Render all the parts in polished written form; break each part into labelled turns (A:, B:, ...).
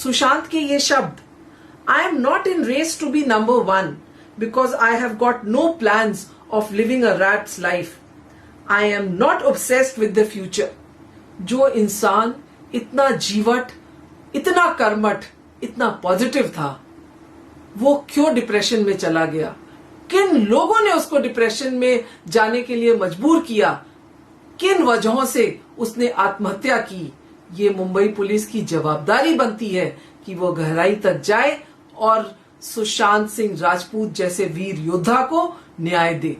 A: सुशांत के ये शब्द, I am not in race to be number 1 because I have got no plans of living a rat's life, I am not obsessed with the future. जो इंसान इतना जीवट, इतना कर्मठ, इतना पॉजिटिव था, वो क्यों डिप्रेशन में चला गया? किन लोगों ने उसको डिप्रेशन में जाने के लिए मजबूर किया? किन वजहों से उसने आत्महत्या की? ये मुंबई पुलिस की जवाबदारी बनती है कि वो गहराई तक जाए और सुशांत सिंह राजपूत जैसे वीर योद्धा को न्याय दे।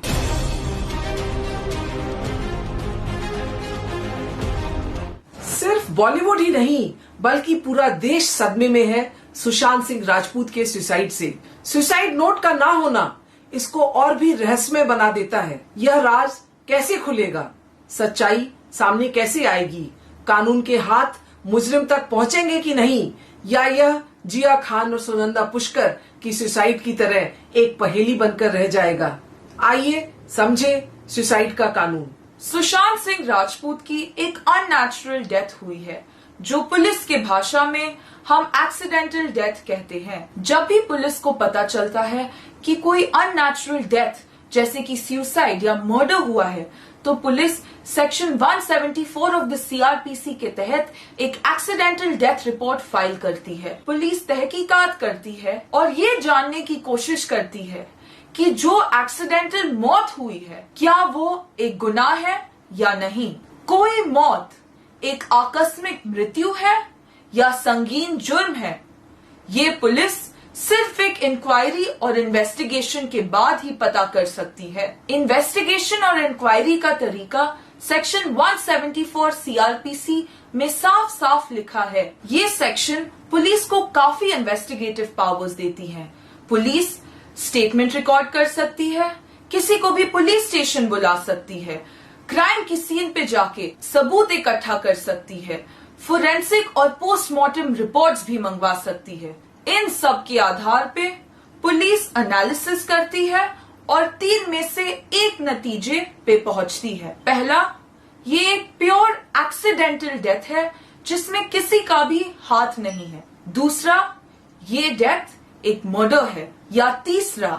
A: सिर्फ बॉलीवुड ही नहीं बल्कि पूरा देश सदमे में है सुशांत सिंह राजपूत के सुसाइड से। सुसाइड नोट का ना होना इसको और भी रहस्यमय बना देता है। यह राज कैसे खुलेगा? सच्चाई सामने कैसे आएगी? कानून के हाथ मुजरिम तक पहुंचेंगे कि नहीं? या यह जिया खान और सुनंदा पुष्कर की सुसाइड की तरह एक पहेली बनकर रह जाएगा? आइए समझे सुसाइड का कानून।
B: सुशांत सिंह राजपूत की एक अननेचुरल डेथ हुई है, जो पुलिस के भाषा में हम एक्सीडेंटल डेथ कहते हैं। जब भी पुलिस को पता चलता है कि कोई अननेचुरल डेथ जैसे कि सुसाइड या मर्डर हुआ है, तो police section 174 of the CrPC के तहत एक एक्सीडेंटल डेथ रिपोर्ट फाइल करती है। पुलिस तहकीकात करती है और ये जानने की कोशिश करती है कि जो एक्सीडेंटल मौत हुई है, क्या वो एक गुनाह है या नहीं। कोई मौत एक आकस्मिक मृत्यु है या संगीन जुर्म है, ये पुलिस सिर्फ एक इंक्वायरी और इन्वेस्टिगेशन के बाद ही पता कर सकती है। इन्वेस्टिगेशन और इंक्वायरी का तरीका सेक्शन 174 सीआरपीसी में साफ साफ लिखा है। ये सेक्शन पुलिस को काफी इन्वेस्टिगेटिव पावर्स देती है। पुलिस स्टेटमेंट रिकॉर्ड कर सकती है, किसी को भी पुलिस स्टेशन बुला सकती है, क्राइम की सीन पे जाके सबूत इकट्ठा कर सकती है, फोरेंसिक और पोस्टमार्टम रिपोर्ट्स भी मंगवा सकती है। इन सब के आधार पे पुलिस एनालिसिस करती है और 3 में से 1 नतीजे पे पहुंचती है। पहला, ये एक प्योर एक्सीडेंटल डेथ है जिसमें किसी का भी हाथ नहीं है। दूसरा, ये डेथ एक मर्डर है। या तीसरा,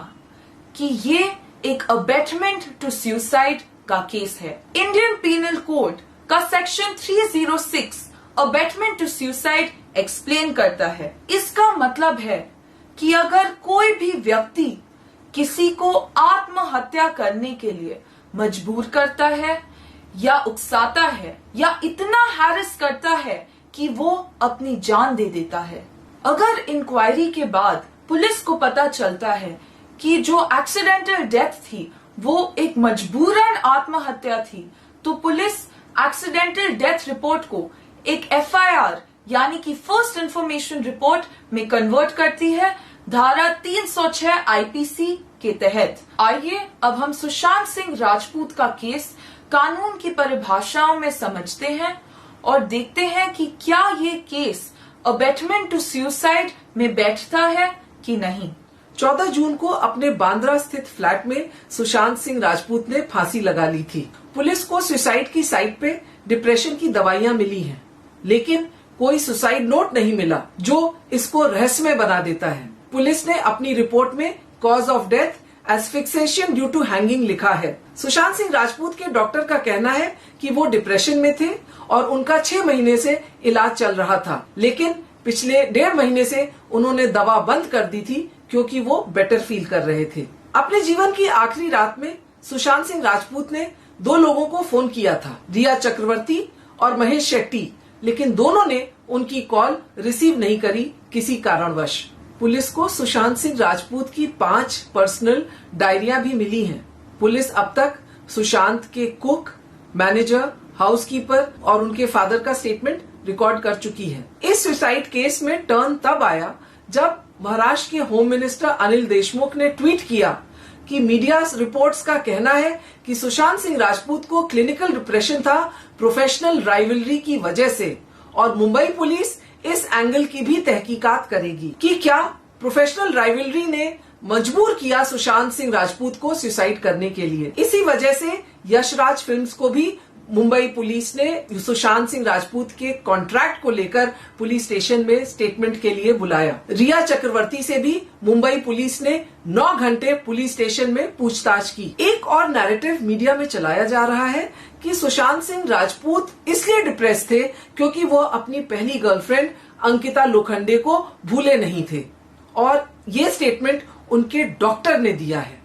B: कि ये एक अबेटमेंट टू सुसाइड का केस है। इंडियन पीनल कोड का section 306 abetment to suicide explain करता है। इसका मतलब है कि अगर कोई भी व्यक्ति किसी को आत्महत्या करने के लिए मजबूर करता है या उकसाता है या इतना हैरेस करता है कि वो अपनी जान दे देता है, अगर इंक्वायरी के बाद पुलिस को पता चलता है कि जो एक्सीडेंटल डेथ थी वो एक मजबूरन आत्महत्या थी, तो पुलिस एक्सीडेंटल डेथ रिपोर्ट को एक एफआईआर यानी कि फर्स्ट इंफॉर्मेशन रिपोर्ट में कन्वर्ट करती है धारा 306 आईपीसी के तहत। आइए अब हम सुशांत सिंह राजपूत का केस कानून की परिभाषाओं में समझते हैं और देखते हैं कि क्या ये केस अबेटमेंट टू सुसाइड में बैठता है कि नहीं।
A: 14 जून को अपने बांद्रा स्थित फ्लैट में सुशांत सिंह राजपूत ने फांसी लगा ली थी। पुलिस को सुसाइड की साइट पे डिप्रेशन की दवाइयां मिली हैं, लेकिन कोई सुसाइड नोट नहीं मिला, जो इसको रहस्यमय बना देता है। पुलिस ने अपनी रिपोर्ट में cause of death asphyxiation due to hanging लिखा है। सुशांत सिंह राजपूत के डॉक्टर का कहना है कि वो डिप्रेशन में थे और उनका 6 महीने से इलाज चल रहा था, लेकिन पिछले 1.5 महीने से उन्होंने दवा बंद कर दी थी क्योंकि वो बेटर फील कर रहे थे। अपने जीवन की आखिरी रात में सुशांत सिंह राजपूत ने 2 लोगों को फोन किया था, रिया चक्रवर्ती और महेश शेट्टी, लेकिन दोनों ने उनकी कॉल रिसीव नहीं करी किसी कारणवश। पुलिस को सुशांत सिंह राजपूत की 5 पर्सनल डायरियां भी मिली हैं। पुलिस अब तक सुशांत के कुक, मैनेजर, हाउसकीपर और उनके फादर का स्टेटमेंट रिकॉर्ड कर चुकी है। इस सुसाइड केस में टर्न तब आया जब महाराष्ट्र के होम मिनिस्टर अनिल देशमुख ने ट्वीट किया कि मीडिया रिपोर्ट्स का कहना है कि सुशांत सिंह राजपूत को क्लिनिकल डिप्रेशन था प्रोफेशनल राइवलरी की वजह से, और मुंबई पुलिस इस एंगल की भी तहकीकात करेगी कि क्या प्रोफेशनल राइवलरी ने मजबूर किया सुशांत सिंह राजपूत को सुसाइड करने के लिए। इसी वजह से यशराज फिल्म्स को भी मुंबई पुलिस ने सुशांत सिंह राजपूत के कॉन्ट्रैक्ट को लेकर पुलिस स्टेशन में स्टेटमेंट के लिए बुलाया। रिया चक्रवर्ती से भी मुंबई पुलिस ने 9 घंटे पुलिस स्टेशन में पूछताछ की। एक और नैरेटिव मीडिया में चलाया जा रहा है कि सुशांत सिंह राजपूत इसलिए डिप्रेस थे क्योंकि वो अपनी पहली गर्लफ्रेंड अंकिता लोखंडे को भूले नहीं थे, और ये स्टेटमेंट उनके डॉक्टर ने दिया है।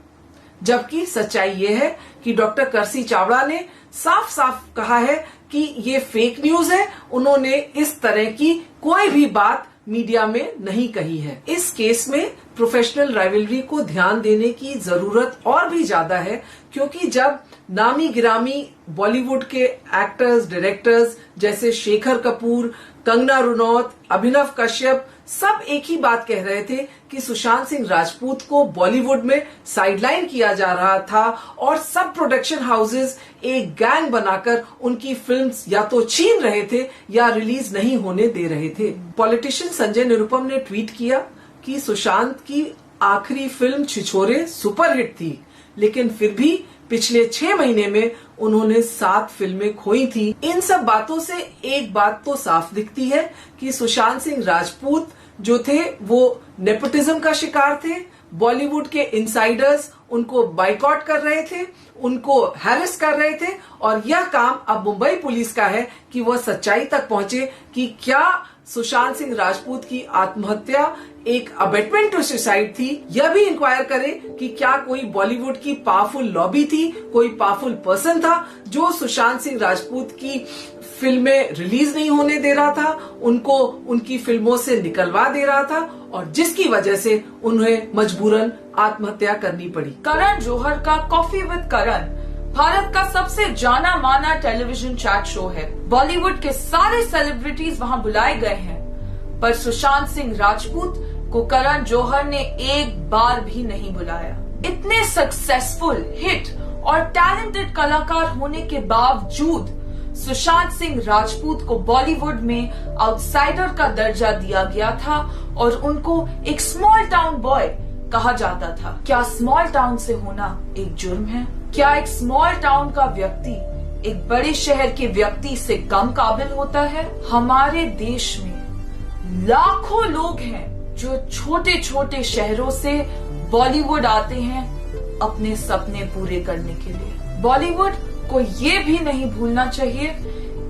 A: जबकि सच्चाई ये है कि डॉक्टर करसी चावड़ा ने साफ साफ कहा है कि ये फेक न्यूज है। उन्होंने इस तरह की कोई भी बात मीडिया में नहीं कही है। इस केस में प्रोफेशनल राइवलरी को ध्यान देने की जरूरत और भी ज्यादा है, क्योंकि जब नामी गिरामी बॉलीवुड के एक्टर्स, डायरेक्टर्स जैसे शेखर कपूर, कंगना रनौत, अभिनव कश्यप सब एक ही बात कह रहे थे कि सुशांत सिंह राजपूत को बॉलीवुड में साइडलाइन किया जा रहा था और सब प्रोडक्शन हाउसेस एक गैंग बनाकर उनकी फिल्म्स या तो छीन रहे थे या रिलीज नहीं होने दे रहे थे। पॉलिटिशियन संजय निरुपम ने ट्वीट किया कि सुशांत की आखिरी फिल्म छिछोरे सुपरहिट थी, लेकिन फिर भी पिछले 6 महीने में उन्होंने 7 फिल्में खोई थी। इन सब बातों से एक बात तो साफ दिखती है कि सुशांत सिंह राजपूत जो थे वो नेपोटिज्म का शिकार थे। बॉलीवुड के इनसाइडर्स उनको बाइकॉट कर रहे थे, उनको हैरेस कर रहे थे, और यह काम अब मुंबई पुलिस का है कि वह सच्चाई तक पहुंचे कि क्या सुशांत सिंह राजपूत की आत्महत्या एक अबेटमेंट टू सुसाइड थी। यह भी इंक्वायर करे कि क्या कोई बॉलीवुड की पावरफुल लॉबी थी, कोई पावरफुल पर्सन था जो सुशांत सिंह राजपूत की फिल्में रिलीज नहीं होने दे रहा था, उनको उनकी फिल्मों से निकलवा दे रहा था, और जिसकी वजह से उन्हें मजबूरन आत्महत्या करनी पड़ी।
B: करण जौहर का कॉफी विद करण भारत का सबसे जाना माना टेलीविजन चैट शो है। बॉलीवुड के सारे सेलिब्रिटीज वहां बुलाए गए हैं, पर सुशांत सिंह राजपूत को करण जौहर ने एक बार भी नहीं बुलाया। इतने सक्सेसफुल, हिट और टैलेंटेड कलाकार होने के बावजूद सुशांत सिंह राजपूत को बॉलीवुड में आउटसाइडर का दर्जा दिया गया था और उनको एक स्मॉल टाउन बॉय कहा जाता था। क्या स्मॉल टाउन से होना एक जुर्म है? क्या एक स्मॉल टाउन का व्यक्ति एक बड़े शहर के व्यक्ति से कम काबिल होता है? हमारे देश में लाखों लोग हैं जो छोटे छोटे शहरों से बॉलीवुड आते हैं अपने सपने पूरे करने के लिए। बॉलीवुड को ये भी नहीं भूलना चाहिए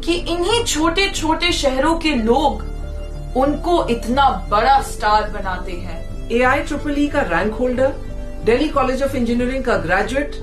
B: कि इन्हीं छोटे छोटे शहरों के लोग उनको इतना बड़ा स्टार बनाते हैं।
A: AIEEE का rank holder, Delhi college of engineering का ग्रेजुएट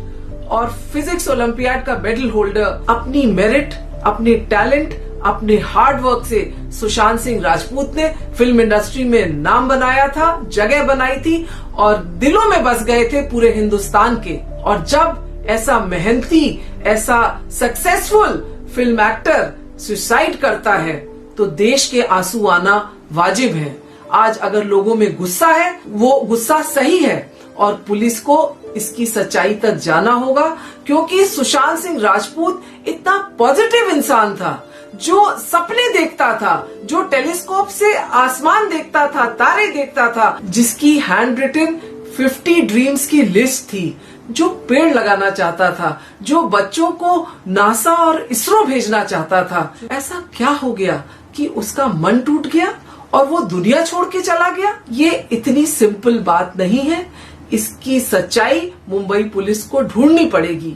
A: और फिजिक्स ओलंपियाड का मेडल होल्डर अपनी मेरिट, अपने टैलेंट, अपने हार्ड वर्क से सुशांत सिंह राजपूत ने फिल्म इंडस्ट्री में नाम बनाया था, जगह बनाई थी और दिलों में बस गए थे पूरे हिंदुस्तान के। और जब ऐसा मेहनती, ऐसा सक्सेसफुल फिल्म एक्टर सुसाइड करता है तो देश के आंसू आना वाजिब है। आज अगर लोगों में गुस्सा है, वो गुस्सा सही है और पुलिस को इसकी सच्चाई तक जाना होगा, क्योंकि सुशांत सिंह राजपूत इतना पॉजिटिव इंसान था, जो सपने देखता था, जो टेलीस्कोप से आसमान देखता था, तारे देखता था, जिसकी हैंड रिटन 50 ड्रीम्स की लिस्ट थी, जो पेड़ लगाना चाहता था, जो बच्चों को नासा और इसरो भेजना चाहता था। ऐसा क्या हो गया कि उसका मन टूट गया और वो दुनिया छोड़ के चला गया? ये इतनी सिंपल बात नहीं है। इसकी सच्चाई मुंबई पुलिस को ढूंढनी पड़ेगी।